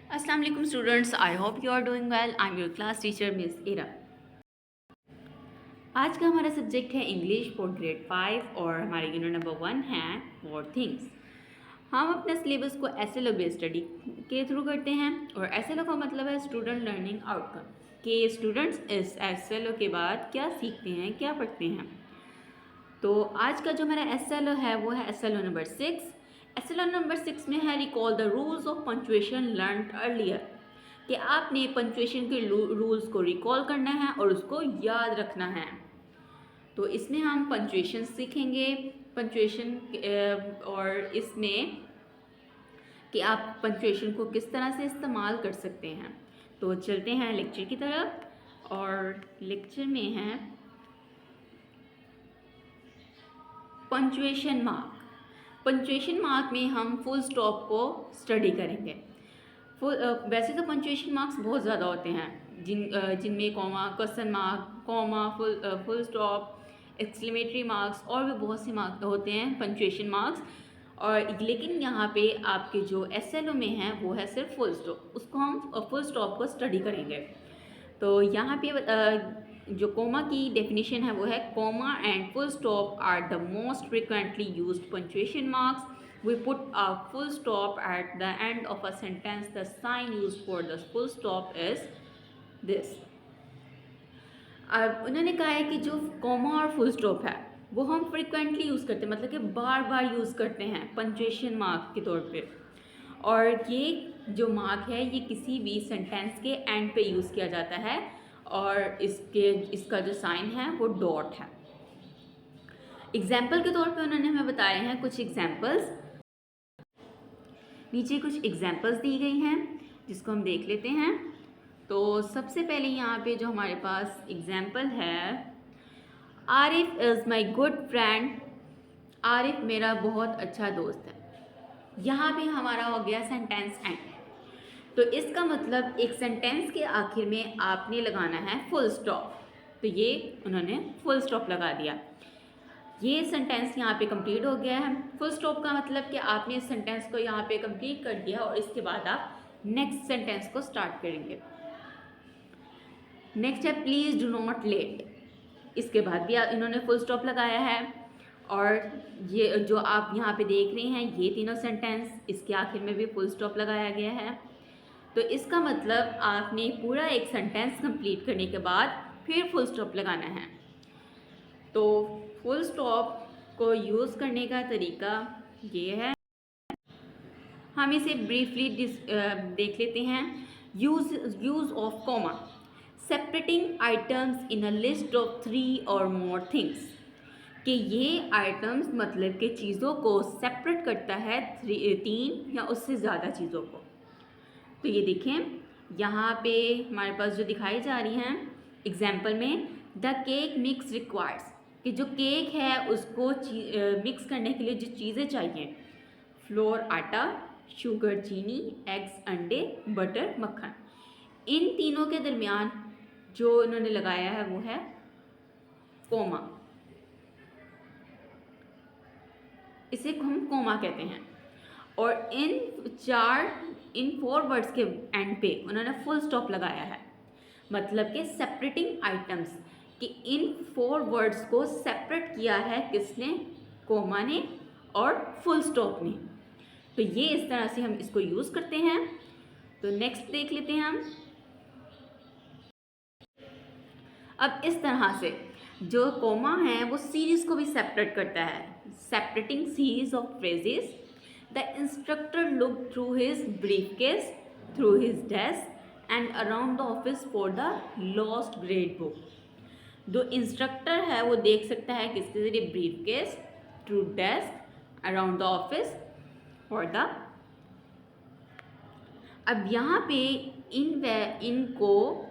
Assalamu alaikum students, I hope you are doing well. I'm your class teacher Miss Ira. आज का हमारा subject है English for grade 5 और हमारे unit number 1 है मोर थिंग्स। हम अपने सिलेबस को SLO बेस्ड स्टडी के थ्रू करते हैं और SLO का मतलब है स्टूडेंट लर्निंग आउटकम कि स्टूडेंट्स इस SLO के बाद क्या सीखते हैं, क्या पढ़ते हैं। तो आज का जो हमारा SLO है वो है SLO नंबर 6। SLO नंबर 6 में है recall the rules of punctuation learned earlier कि आपने पंक्चुएशन के रूल्स को रिकॉल करना है और उसको याद रखना है। तो इसमें हम पंक्चुएशन सीखेंगे, पंक्चुएशन और इसमें कि आप पंक्चुएशन को किस तरह से इस्तेमाल कर सकते हैं। तो चलते हैं लेक्चर की तरफ और लेक्चर में है पंक्चुएशन मार्क। पंक्चुएशन मार्क में हम फुल स्टॉप को स्टडी करेंगे। वैसे तो पंक्चुएशन मार्क्स बहुत ज़्यादा होते हैं जिनमें comma, question mark, comma, full stop, exclamatory marks और भी बहुत से मार्क्स होते हैं पंक्चुएशन मार्क्स। और लेकिन यहाँ पे आपके जो SLO में है वो है सिर्फ फुल स्टॉप, उसको हम फुल स्टॉप को स्टडी करेंगे। तो यहाँ पे जो कोमा की डेफिनेशन है वो है comma and full stop are the most frequently used punctuation marks. We put a full stop at the end of a sentence. The sign used for the full stop is this. अब उन्होंने कहा है कि जो comma और full stop है वो हम फ्रिक्वेंटली यूज़ करते हैं, मतलब कि बार बार यूज़ करते हैं पंक्चुएशन मार्क के तौर पे। और ये जो मार्क है ये किसी भी सेंटेंस के एंड पे यूज़ किया जाता है और इसका जो साइन है वो डॉट है। एग्जाम्पल के तौर पे उन्होंने हमें बताए हैं कुछ एग्जाम्पल्स। नीचे कुछ एग्जाम्पल्स दी गई हैं जिसको हम देख लेते हैं। तो सबसे पहले यहाँ पे जो हमारे पास एग्जाम्पल है, Arif is my good friend. Arif मेरा बहुत अच्छा दोस्त है। यहाँ पे हमारा हो गया सेंटेंस एंड। तो इसका मतलब एक सेंटेंस के आखिर में आपने लगाना है फुल स्टॉप, तो ये उन्होंने फुल स्टॉप लगा दिया। ये सेंटेंस यहाँ पे कंप्लीट हो गया है। फुल स्टॉप का मतलब कि आपने इस सेंटेंस को यहाँ पे कंप्लीट कर दिया और इसके बाद आप नेक्स्ट सेंटेंस को स्टार्ट करेंगे। नेक्स्ट है प्लीज़ डू नॉट लेट। इसके बाद भी इन्होंने फुल स्टॉप लगाया है और ये जो आप यहाँ पे देख रहे हैं ये तीनों सेंटेंस, इसके आखिर में भी फुल स्टॉप लगाया गया है। तो इसका मतलब आपने पूरा एक सेंटेंस कंप्लीट करने के बाद फिर फुल स्टॉप लगाना है। तो फुल स्टॉप को यूज़ करने का तरीका ये है, हम इसे ब्रीफली देख लेते हैं। Use of comma, separating items in a list of 3 और मोर थिंग्स, कि ये आइटम्स मतलब कि चीज़ों को सेपरेट करता है 3 या उससे ज़्यादा चीज़ों को। तो ये देखें यहाँ पे हमारे पास जो दिखाई जा रही हैं एग्जाम्पल में, द केक मिक्स रिक्वायर्स, कि जो केक है उसको मिक्स करने के लिए जो चीज़ें चाहिए, फ्लोर आटा, शुगर चीनी, एग्स अंडे, बटर मक्खन, इन तीनों के दरमियान जो इन्होंने लगाया है वो है कोमा, इसे हम कोमा कहते हैं। और इन 4 वर्ड्स के एंड पे उन्होंने फुल स्टॉप लगाया है, मतलब कि सेपरेटिंग आइटम्स, कि इन 4 वर्ड्स को सेपरेट किया है किसने, कोमा ने और फुल स्टॉप ने। तो ये इस तरह से हम इसको यूज़ करते हैं। तो नेक्स्ट देख लेते हैं हम। अब इस तरह से जो कोमा है वो सीरीज़ को भी सेपरेट करता है, separating series of phrases. The instructor look through his briefcase, through his desk and around the office for the lost grade book. जो इंस्ट्रक्टर है वो देख सकता है किसके ज़रिए, briefcase, through desk, around the office for the. अब यहाँ पे इनको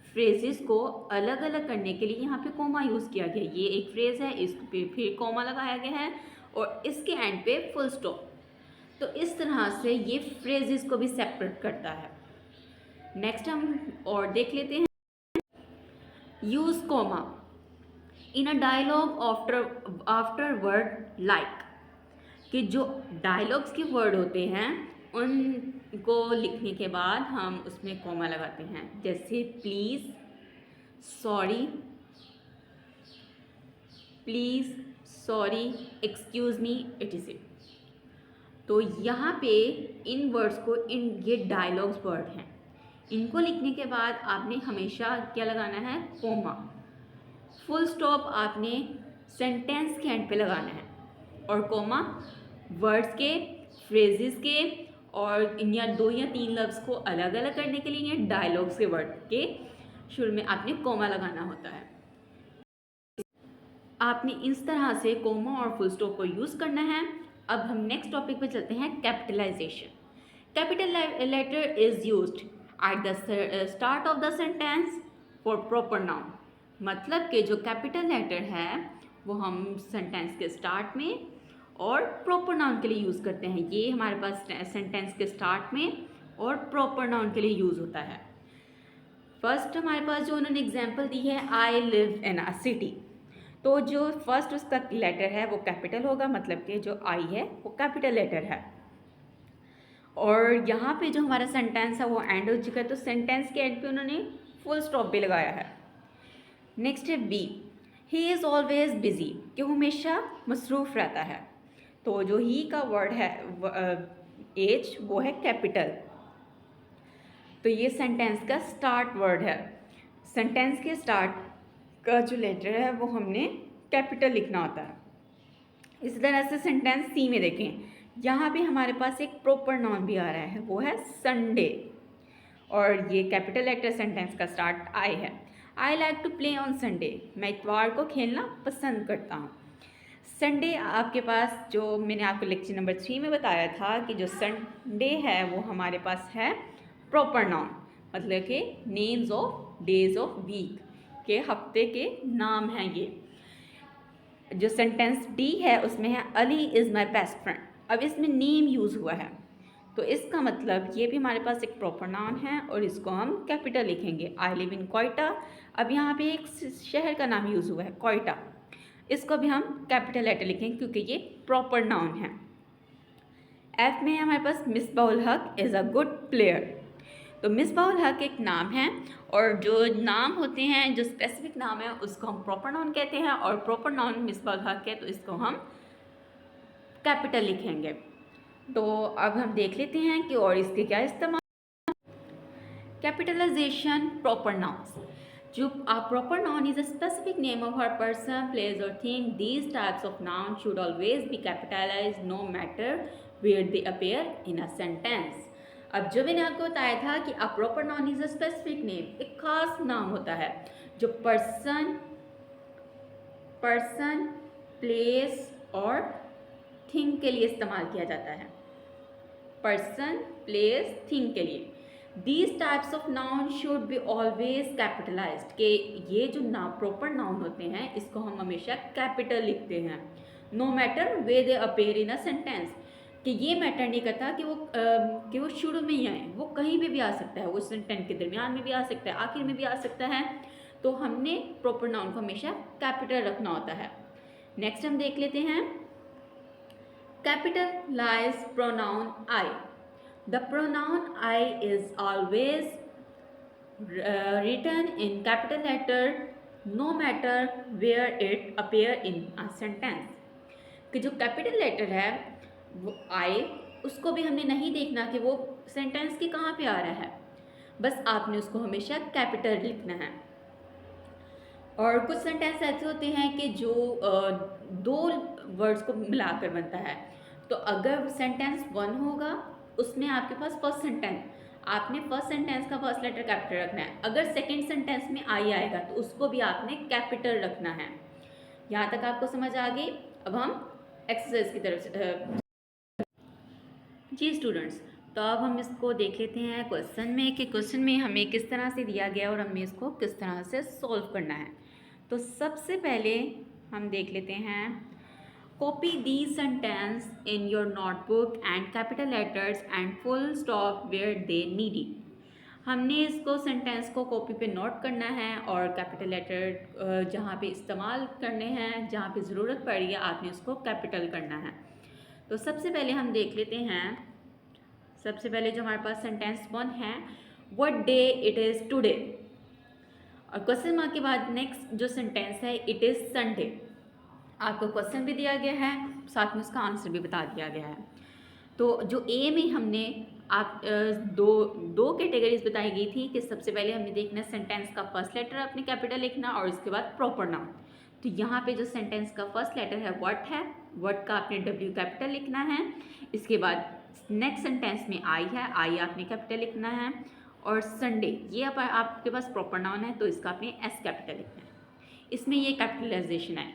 फ्रेजेस को अलग अलग करने के लिए यहाँ पे कोमा यूज़ किया गया। ये एक फ्रेज़ है, इस पे फिर कोमा लगाया गया है और इसके एंड पे फुल स्टॉप। तो इस तरह से ये फ्रेजेस को भी सेपरेट करता है। नेक्स्ट हम और देख लेते हैं, use comma in a dialogue after word like, कि जो डायलॉग्स के वर्ड होते हैं उनको लिखने के बाद हम उसमें कॉमा लगाते हैं, जैसे please, sorry, please, sorry, excuse me, etc। तो यहाँ पे इन वर्ड्स को, ये डायलॉग्स वर्ड हैं, इनको लिखने के बाद आपने हमेशा क्या लगाना है, कॉमा। फुल स्टॉप आपने सेंटेंस के एंड पे लगाना है, और कॉमा वर्ड्स के, फ्रेजेस के, और इन या 2 या 3 लफ्ज़ को अलग अलग करने के लिए डायलॉग्स के वर्ड के शुरू में आपने कॉमा लगाना होता है। आपने इस तरह से कॉमा और फुल स्टॉप को यूज़ करना है। अब हम नेक्स्ट टॉपिक पे चलते हैं, capitalisation. Capital letter is used at the start of the sentence for proper noun. मतलब कि जो कैपिटल लेटर है वो हम सेंटेंस के स्टार्ट में और प्रॉपर नाउन के लिए यूज़ करते हैं। ये हमारे पास सेंटेंस के स्टार्ट में और प्रॉपर नाउन के लिए यूज़ होता है। फर्स्ट हमारे पास जो उन्होंने एग्जांपल दी है, I live in a city, तो जो फर्स्ट उसका लेटर है वो कैपिटल होगा, मतलब कि जो आई है वो कैपिटल लेटर है। और यहाँ पे जो हमारा सेंटेंस है वो एंड हो चुका है, तो सेंटेंस के एंड पे उन्होंने फुल स्टॉप भी लगाया है। नेक्स्ट है B, he is always busy, कि वो हमेशा मसरूफ़ रहता है, तो जो ही का वर्ड है एच वो है कैपिटल, तो ये सेंटेंस का स्टार्ट वर्ड है। सेंटेंस के स्टार्ट का जो लेटर है वो हमने कैपिटल लिखना होता है। इसी तरह से सेंटेंस सी में देखें, यहाँ पे हमारे पास एक प्रॉपर नाउन भी आ रहा है, वो है संडे, और ये कैपिटल लेटर सेंटेंस का स्टार्ट आई है। I like to play on Sunday, मैं इतवार को खेलना पसंद करता हूँ। संडे आपके पास, जो मैंने आपको लेक्चर नंबर 3 में बताया था कि जो संडे है वो हमारे पास है प्रॉपर नाउन, मतलब कि names of days of week, के हफ्ते के नाम हैं ये। जो सेंटेंस डी है उसमें है Ali is my best friend, अब इसमें नेम यूज़ हुआ है, तो इसका मतलब ये भी हमारे पास एक प्रॉपर नाउन है और इसको हम कैपिटल लिखेंगे। आई लिव इन कोयटा, अब यहाँ पे एक शहर का नाम यूज़ हुआ है कोयटा, इसको भी हम कैपिटल लेटर लिखेंगे क्योंकि ये प्रॉपर नाउन है। एफ में हमारे पास मिसबाहुल हक इज़ अ गुड प्लेयर, तो मिसबाहुल हक एक नाम है, और जो नाम होते हैं, जो स्पेसिफिक नाम है उसको हम प्रॉपर नाउन कहते हैं, और प्रॉपर नाउन मिसबाहुल हक है तो इसको हम कैपिटल लिखेंगे। तो अब हम देख लेते हैं कि और इसके क्या इस्तेमाल। कैपिटलाइजेशन प्रॉपर नाउन्स, जो proper noun is a specific name of हर पर्सन, प्लेस और thing. These types of noun should always be capitalized no matter where they appear in a sentence. अब जो मैंने आपको बताया था कि a proper noun is a specific name, एक खास नाम होता है जो पर्सन, प्लेस और थिंग के लिए इस्तेमाल किया जाता है। पर्सन, प्लेस, थिंग के लिए। These types of noun should be always capitalised, कि ये जो प्रॉपर नाउन होते हैं इसको हम हमेशा कैपिटल लिखते हैं। No matter where they appear in a sentence, कि ये मैटर नहीं करता कि वो शुरू में ही आए, वो कहीं भी आ सकता है, वो सेंटेंस के दरमियान में भी आ सकता है, आखिर में भी आ सकता है, तो हमने प्रॉपर नाउन को हमेशा कैपिटल रखना होता है। नेक्स्ट हम देख लेते हैं capitalize pronoun I. The pronoun I is always written in capital letter no matter where it appear in a sentence. कि जो कैपिटल लेटर है वो I, उसको भी हमने नहीं देखना कि वो सेंटेंस के कहाँ पे आ रहा है, बस आपने उसको हमेशा कैपिटल लिखना है। और कुछ सेंटेंस ऐसे होते हैं कि जो दो वर्ड्स को मिलाकर बनता है, तो अगर सेंटेंस 1 होगा उसमें आपके पास फर्स्ट सेंटेंस, आपने फर्स्ट सेंटेंस का फर्स्ट लेटर कैपिटल रखना है। अगर सेकंड सेंटेंस में आई आएगा तो उसको भी आपने कैपिटल रखना है। यहाँ तक आपको समझ आ गई। अब हम एक्सरसाइज की तरफ से जी स्टूडेंट्स, तो अब हम इसको देख लेते हैं क्वेश्चन में कि क्वेश्चन में हमें किस तरह से दिया गया और हमें इसको किस तरह से सॉल्व करना है। तो सबसे पहले हम देख लेते हैं, copy the sentence in your notebook and capital letters and full stop where they needed. हमने इसको सेंटेंस को कॉपी पे नोट करना है और कैपिटल लेटर जहाँ पे इस्तेमाल करने हैं, जहाँ पे ज़रूरत पड़ रही है आपने उसको कैपिटल करना है। तो सबसे पहले हम देख लेते हैं सबसे पहले जो हमारे पास सेंटेंस 1 है, what day it is today, और क्वेश्चन मार्क के बाद नेक्स्ट जो सेंटेंस है, इट इज़ संडे। आपको क्वेश्चन भी दिया गया है, साथ में उसका आंसर भी बता दिया गया है। तो जो ए में हमने आप दो कैटेगरीज बताई गई थी कि सबसे पहले हमने देखना सेंटेंस का फर्स्ट लेटर अपने कैपिटल लिखना और उसके बाद प्रॉपर नाउन। तो यहाँ पे जो सेंटेंस का फर्स्ट लेटर है व्हाट है, व्हाट का आपने डब्ल्यू कैपिटल लिखना है। इसके बाद नेक्स्ट सेंटेंस में आई है, आई आपने कैपिटल लिखना है। और संडे ये आपके पास प्रॉपर नाउन है, तो इसका आपने एस कैपिटल लिखना है। इसमें ये कैपिटलाइजेशन है।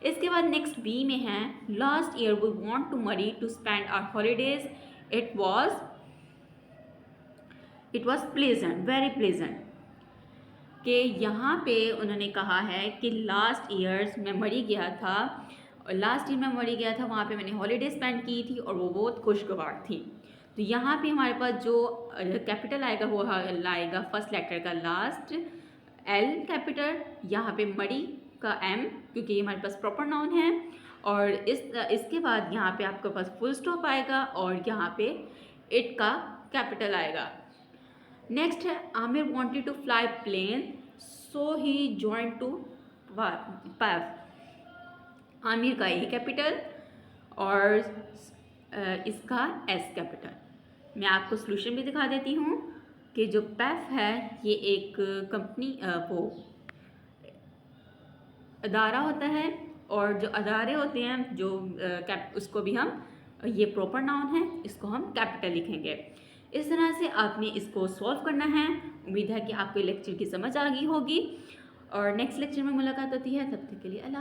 इसके बाद नेक्स्ट बी में है, last year we want to Murree to spend our holidays, it was pleasant, very pleasant. कि यहाँ पे उन्होंने कहा है कि लास्ट ईयर्स में मरी गया था, और लास्ट ईयर में मरी गया था, वहाँ पे मैंने हॉलीडे स्पेंड की थी और वो बहुत खुशगवार थी। तो यहाँ पे हमारे पास जो कैपिटल आएगा वो लाएगा फर्स्ट लेटर का लास्ट एल कैपिटल, यहाँ पे मरी का एम, क्योंकि ये हमारे पास प्रॉपर नाउन है। और इसके बाद यहाँ पे आपके पास फुल स्टॉप आएगा और यहाँ पे इट का कैपिटल आएगा। नेक्स्ट है, Aamir wanted to fly plane so he join to PAF. Aamir का ए कैपिटल और इसका एस कैपिटल। मैं आपको सोल्यूशन भी दिखा देती हूँ कि जो पैफ है ये एक कंपनी वो अदारा होता है, और जो अदारे होते हैं जो उसको भी हम, ये प्रॉपर नाउन है, इसको हम कैपिटल लिखेंगे। इस तरह से आपने इसको सॉल्व करना है। उम्मीद है कि आपको लेक्चर की समझ आ गई होगी और नेक्स्ट लेक्चर में मुलाकात होती है। तब तक के लिए अल्लाह।